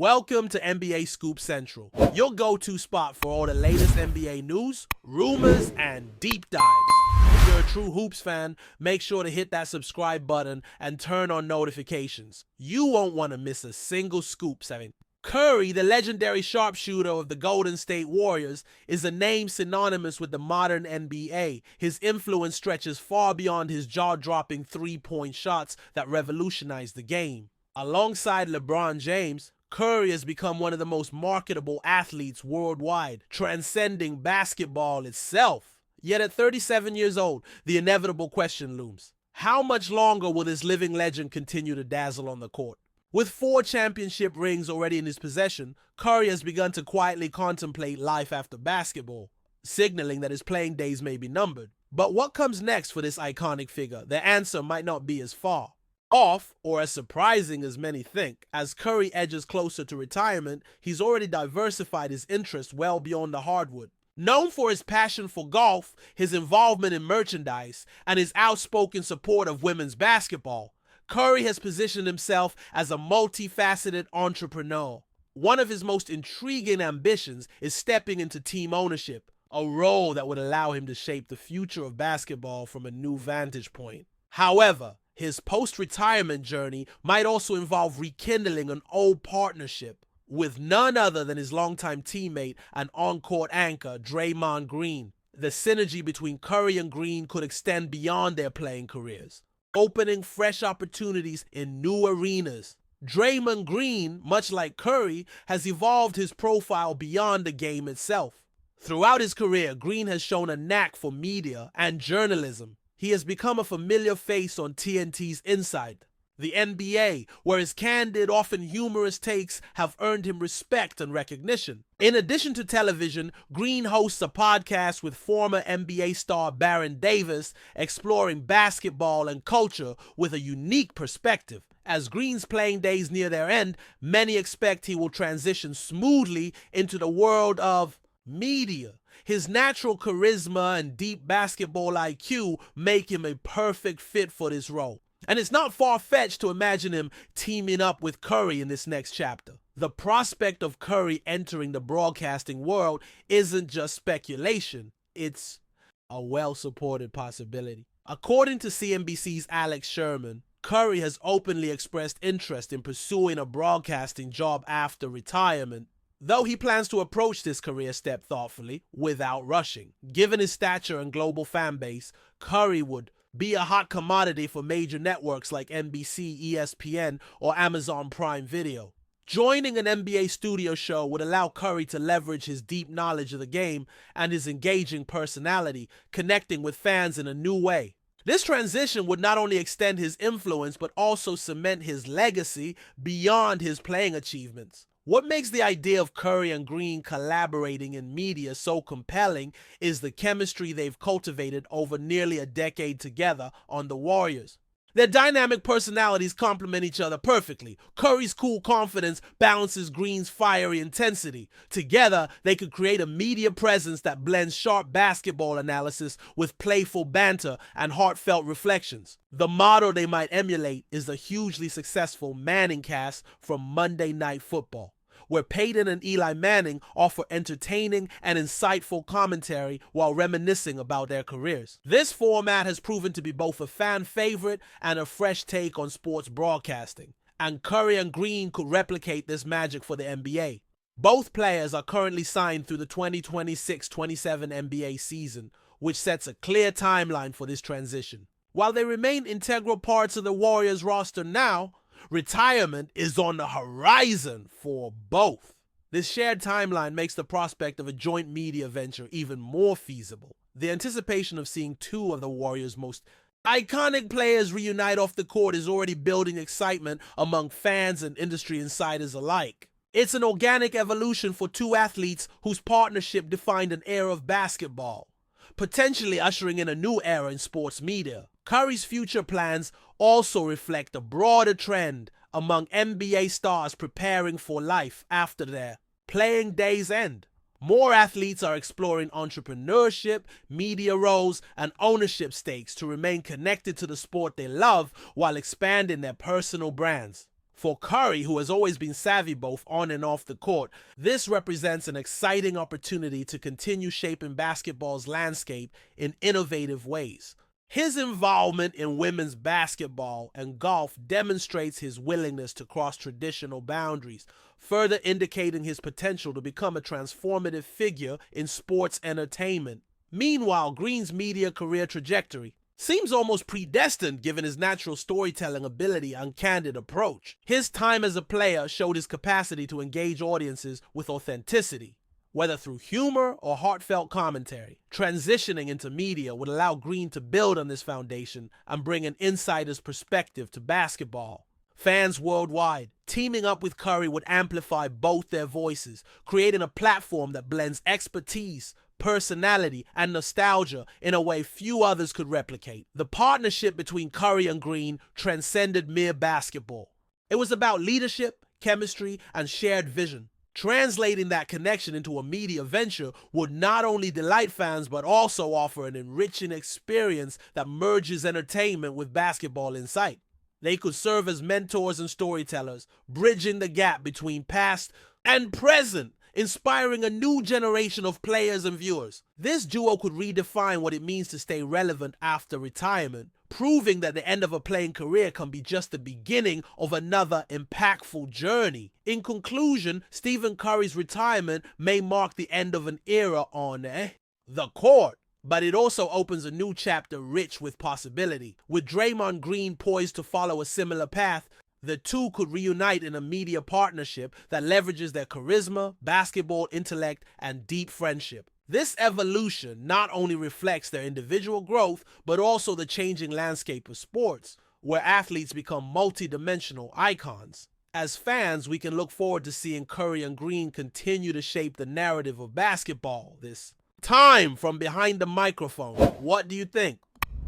Welcome to NBA Scoop Central, your go-to spot for all the latest NBA news, rumors, and deep dives. If you're a true Hoops fan, make sure to hit that subscribe button and turn on notifications. You won't want to miss a single scoop, Seven. Curry, the legendary sharpshooter of the Golden State Warriors, is a name synonymous with the modern NBA. His influence stretches far beyond his jaw-dropping three-point shots that revolutionized the game. Alongside LeBron James, Curry has become one of the most marketable athletes worldwide, transcending basketball itself. Yet at 37 years old, the inevitable question looms. How much longer will this living legend continue to dazzle on the court? With 4 championship rings already in his possession, Curry has begun to quietly contemplate life after basketball, signaling that his playing days may be numbered. But what comes next for this iconic figure? The answer might not be as far off or as surprising as many think. As Curry edges closer to retirement, he's already diversified his interests well beyond the hardwood. Known for his passion for golf, his involvement in merchandise, and his outspoken support of women's basketball, Curry has positioned himself as a multifaceted entrepreneur. One of his most intriguing ambitions is stepping into team ownership, a role that would allow him to shape the future of basketball from a new vantage point. However, his post-retirement journey might also involve rekindling an old partnership with none other than his longtime teammate and on-court anchor, Draymond Green. The synergy between Curry and Green could extend beyond their playing careers, opening fresh opportunities in new arenas. Draymond Green, much like Curry, has evolved his profile beyond the game itself. Throughout his career, Green has shown a knack for media and journalism. He has become a familiar face on TNT's Inside, the NBA, where his candid, often humorous takes have earned him respect and recognition. In addition to television, Green hosts a podcast with former NBA star Baron Davis, exploring basketball and culture with a unique perspective. As Green's playing days near their end, many expect he will transition smoothly into the world of media. His natural charisma and deep basketball IQ make him a perfect fit for this role. And it's not far-fetched to imagine him teaming up with Curry in this next chapter. The prospect of Curry entering the broadcasting world isn't just speculation, it's a well-supported possibility. According to CNBC's Alex Sherman, Curry has openly expressed interest in pursuing a broadcasting job after retirement, though he plans to approach this career step thoughtfully, without rushing. Given his stature and global fan base, Curry would be a hot commodity for major networks like NBC, ESPN, or Amazon Prime Video. Joining an NBA studio show would allow Curry to leverage his deep knowledge of the game and his engaging personality, connecting with fans in a new way. This transition would not only extend his influence, but also cement his legacy beyond his playing achievements. What makes the idea of Curry and Green collaborating in media so compelling is the chemistry they've cultivated over nearly a decade together on the Warriors. Their dynamic personalities complement each other perfectly. Curry's cool confidence balances Green's fiery intensity. Together, they could create a media presence that blends sharp basketball analysis with playful banter and heartfelt reflections. The model they might emulate is the hugely successful Manning cast from Monday Night Football, where Peyton and Eli Manning offer entertaining and insightful commentary while reminiscing about their careers. This format has proven to be both a fan favorite and a fresh take on sports broadcasting, and Curry and Green could replicate this magic for the NBA. Both players are currently signed through the 2026-27 NBA season, which sets a clear timeline for this transition. While they remain integral parts of the Warriors roster now, retirement is on the horizon for both. This shared timeline makes the prospect of a joint media venture even more feasible. The anticipation of seeing 2 of the Warriors' most iconic players reunite off the court is already building excitement among fans and industry insiders alike. It's an organic evolution for 2 athletes whose partnership defined an era of basketball, potentially ushering in a new era in sports media. Curry's future plans also reflect a broader trend among NBA stars preparing for life after their playing days end. More athletes are exploring entrepreneurship, media roles, and ownership stakes to remain connected to the sport they love while expanding their personal brands. For Curry, who has always been savvy both on and off the court, this represents an exciting opportunity to continue shaping basketball's landscape in innovative ways. His involvement in women's basketball and golf demonstrates his willingness to cross traditional boundaries, further indicating his potential to become a transformative figure in sports entertainment. Meanwhile, Green's media career trajectory seems almost predestined given his natural storytelling ability and candid approach. His time as a player showed his capacity to engage audiences with authenticity. Whether through humor or heartfelt commentary, transitioning into media would allow Green to build on this foundation and bring an insider's perspective to basketball. Fans worldwide teaming up with Curry would amplify both their voices, creating a platform that blends expertise, personality, and nostalgia in a way few others could replicate. The partnership between Curry and Green transcended mere basketball. It was about leadership, chemistry, and shared vision. Translating that connection into a media venture would not only delight fans but also offer an enriching experience that merges entertainment with basketball insight. They could serve as mentors and storytellers, bridging the gap between past and present, inspiring a new generation of players and viewers. This duo could redefine what it means to stay relevant after retirement, proving that the end of a playing career can be just the beginning of another impactful journey. In conclusion, Stephen Curry's retirement may mark the end of an era on the court, but it also opens a new chapter rich with possibility. With Draymond Green poised to follow a similar path, the two could reunite in a media partnership that leverages their charisma, basketball intellect, and deep friendship. This evolution not only reflects their individual growth, but also the changing landscape of sports, where athletes become multi-dimensional icons. As fans, we can look forward to seeing Curry and Green continue to shape the narrative of basketball this time from behind the microphone. What do you think?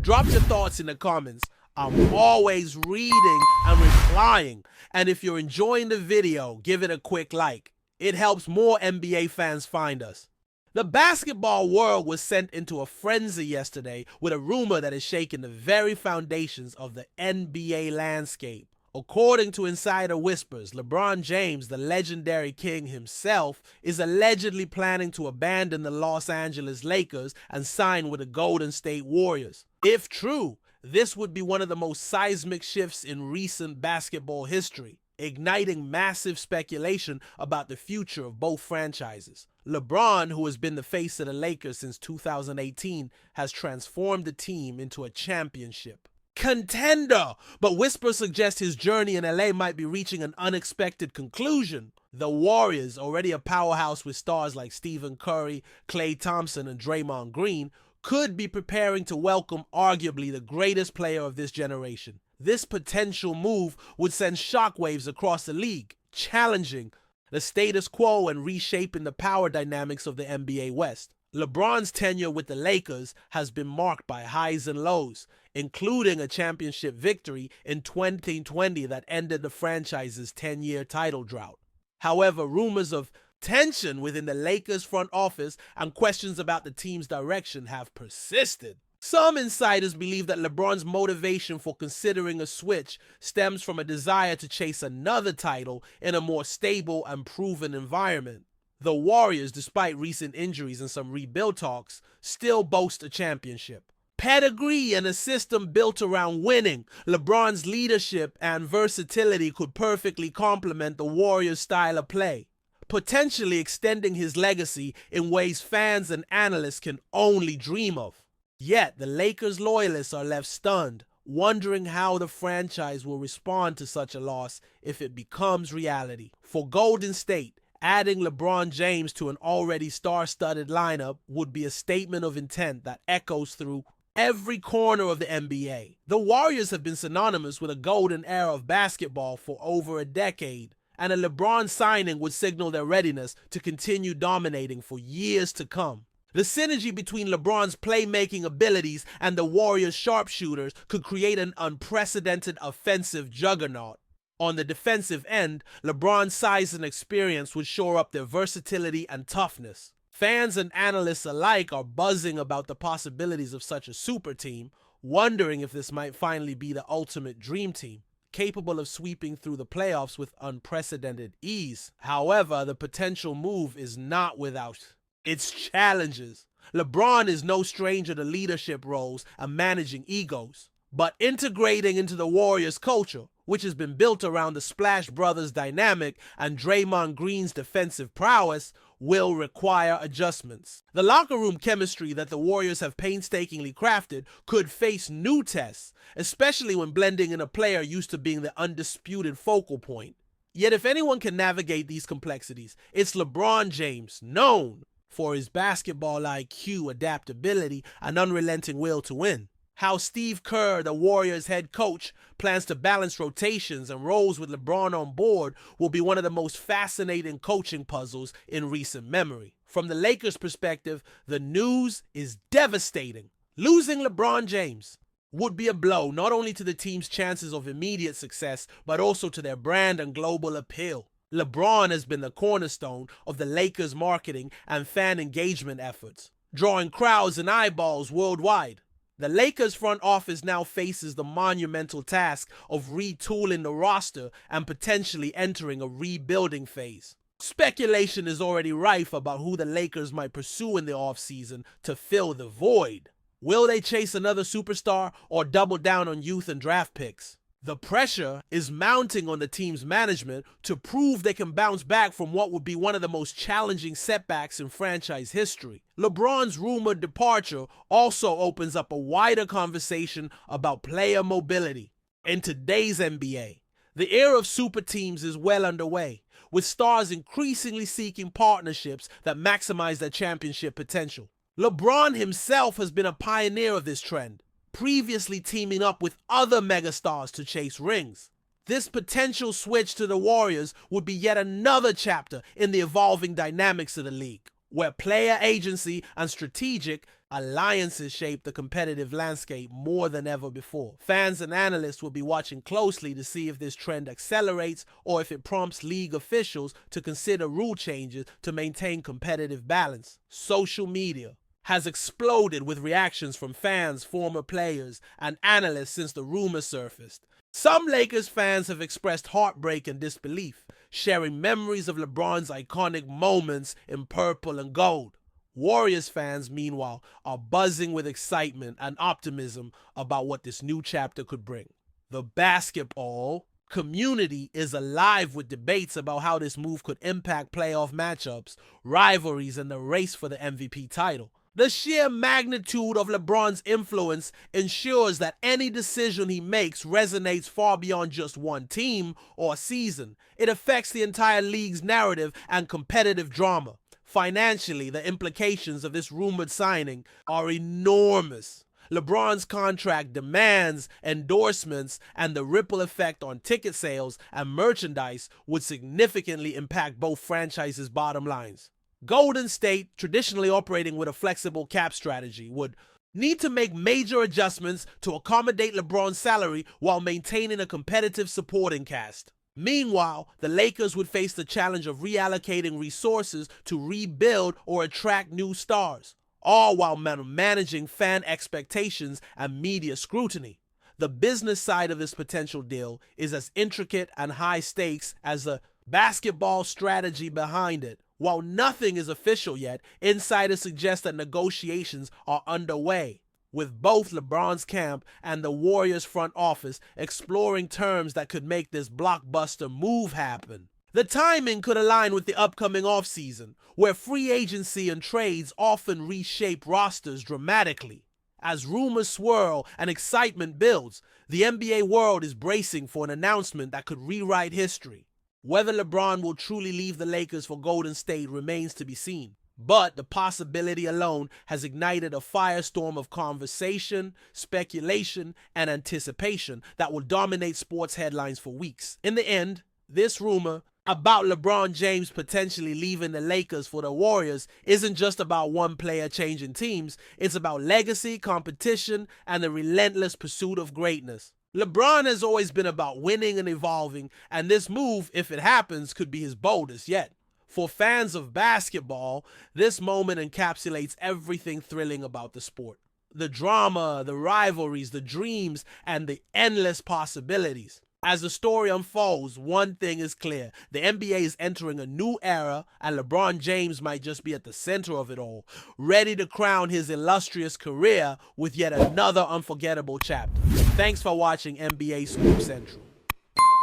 Drop your thoughts in the comments. I'm always reading and replying, and if you're enjoying the video, give it a quick like. It helps more NBA fans find us. The basketball world was sent into a frenzy yesterday with a rumor that is shaking the very foundations of the NBA landscape. According to insider whispers, LeBron James, the legendary king himself, is allegedly planning to abandon the Los Angeles Lakers and sign with the Golden State Warriors. If true, this would be one of the most seismic shifts in recent basketball history, igniting massive speculation about the future of both franchises. LeBron, who has been the face of the Lakers since 2018, has transformed the team into a championship contender, but whispers suggest his journey in LA might be reaching an unexpected conclusion. The Warriors, already a powerhouse with stars like Stephen Curry, Klay Thompson, and Draymond Green, could be preparing to welcome arguably the greatest player of this generation. This potential move would send shockwaves across the league, challenging the status quo and reshaping the power dynamics of the NBA West. LeBron's tenure with the Lakers has been marked by highs and lows, including a championship victory in 2020 that ended the franchise's 10-year title drought. However, rumors of tension within the Lakers front office and questions about the team's direction have persisted. Some insiders believe that LeBron's motivation for considering a switch stems from a desire to chase another title in a more stable and proven environment. The Warriors, despite recent injuries and some rebuild talks, still boast a championship. Pedigree and a system built around winning, LeBron's leadership and versatility could perfectly complement the Warriors' style of play, potentially extending his legacy in ways fans and analysts can only dream of. Yet, the Lakers' loyalists are left stunned, wondering how the franchise will respond to such a loss if it becomes reality. For Golden State, adding LeBron James to an already star-studded lineup would be a statement of intent that echoes through every corner of the NBA. The Warriors have been synonymous with a golden era of basketball for over a decade, and a LeBron signing would signal their readiness to continue dominating for years to come. The synergy between LeBron's playmaking abilities and the Warriors' sharpshooters could create an unprecedented offensive juggernaut. On the defensive end, LeBron's size and experience would shore up their versatility and toughness. Fans and analysts alike are buzzing about the possibilities of such a super team, wondering if this might finally be the ultimate dream team. capable of sweeping through the playoffs with unprecedented ease. However, the potential move is not without its challenges. LeBron is no stranger to leadership roles and managing egos, but integrating into the Warriors culture, which has been built around the Splash Brothers dynamic and Draymond Green's defensive prowess, will require adjustments. The locker room chemistry that the Warriors have painstakingly crafted could face new tests, especially when blending in a player used to being the undisputed focal point. Yet if anyone can navigate these complexities, it's LeBron James, known for his basketball IQ, adaptability, and unrelenting will to win. How Steve Kerr, the Warriors head coach, plans to balance rotations and roles with LeBron on board will be one of the most fascinating coaching puzzles in recent memory. From the Lakers' perspective, the news is devastating. Losing LeBron James would be a blow not only to the team's chances of immediate success, but also to their brand and global appeal. LeBron has been the cornerstone of the Lakers' marketing and fan engagement efforts, drawing crowds and eyeballs worldwide. The Lakers front office now faces the monumental task of retooling the roster and potentially entering a rebuilding phase. Speculation is already rife about who the Lakers might pursue in the offseason to fill the void. Will they chase another superstar or double down on youth and draft picks? The pressure is mounting on the team's management to prove they can bounce back from what would be one of the most challenging setbacks in franchise history. LeBron's rumored departure also opens up a wider conversation about player mobility. In today's NBA, the era of super teams is well underway, with stars increasingly seeking partnerships that maximize their championship potential. LeBron himself has been a pioneer of this trend, previously teaming up with other megastars to chase rings. This potential switch to the Warriors would be yet another chapter in the evolving dynamics of the league, where player agency and strategic alliances shape the competitive landscape more than ever before. Fans and analysts will be watching closely to see if this trend accelerates or if it prompts league officials to consider rule changes to maintain competitive balance. Social media has exploded with reactions from fans, former players, and analysts since the rumor surfaced. Some Lakers fans have expressed heartbreak and disbelief, sharing memories of LeBron's iconic moments in purple and gold. Warriors fans, meanwhile, are buzzing with excitement and optimism about what this new chapter could bring. The basketball community is alive with debates about how this move could impact playoff matchups, rivalries, and the race for the MVP title. The sheer magnitude of LeBron's influence ensures that any decision he makes resonates far beyond just one team or season. It affects the entire league's narrative and competitive drama. Financially, the implications of this rumored signing are enormous. LeBron's contract demands, endorsements, and the ripple effect on ticket sales and merchandise would significantly impact both franchises' bottom lines. Golden State, traditionally operating with a flexible cap strategy, would need to make major adjustments to accommodate LeBron's salary while maintaining a competitive supporting cast. Meanwhile, the Lakers would face the challenge of reallocating resources to rebuild or attract new stars, all while managing fan expectations and media scrutiny. The business side of this potential deal is as intricate and high stakes as the basketball strategy behind it. While nothing is official yet, insiders suggest that negotiations are underway, with both LeBron's camp and the Warriors front office exploring terms that could make this blockbuster move happen. The timing could align with the upcoming offseason, where free agency and trades often reshape rosters dramatically. As rumors swirl and excitement builds, the NBA world is bracing for an announcement that could rewrite history. Whether LeBron will truly leave the Lakers for Golden State remains to be seen, but the possibility alone has ignited a firestorm of conversation, speculation, and anticipation that will dominate sports headlines for weeks. In the end, this rumor about LeBron James potentially leaving the Lakers for the Warriors isn't just about one player changing teams, it's about legacy, competition, and the relentless pursuit of greatness. LeBron has always been about winning and evolving, and this move, if it happens, could be his boldest yet. For fans of basketball, this moment encapsulates everything thrilling about the sport. The drama, the rivalries, the dreams, and the endless possibilities. As the story unfolds, one thing is clear. The NBA is entering a new era, and LeBron James might just be at the center of it all, ready to crown his illustrious career with yet another unforgettable chapter. Thanks for watching NBA Scoop Central,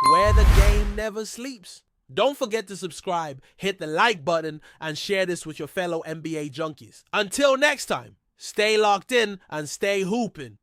where the game never sleeps. Don't forget to subscribe, hit the like button, and share this with your fellow NBA junkies. Until next time, stay locked in and stay hooping.